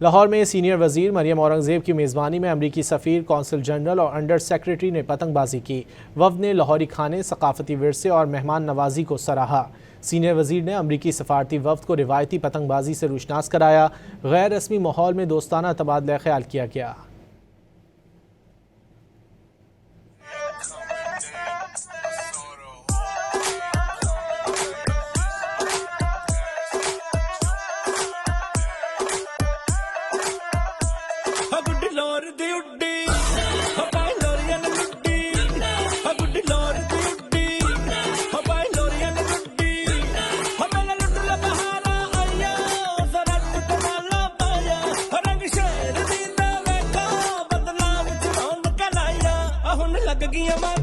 लाहौर में सीनियर वजीर मरियम औरंगजेब की मेज़बानी में अमरीकी सफ़ीर, कौंसल जनरल और अंडर सेक्रेटरी ने पतंगबाजी की। वफ़द ने लाहौरी खाने, सकाफती विरसे और मेहमान नवाजी को सराहा। सीनियर वजीर ने अमरीकी सफारती वफ़द को रिवायती पतंगबाजी से रुशनास कराया। गैर रस्मी माहौल में दोस्ताना तबादला ख्याल किया गया। लग गई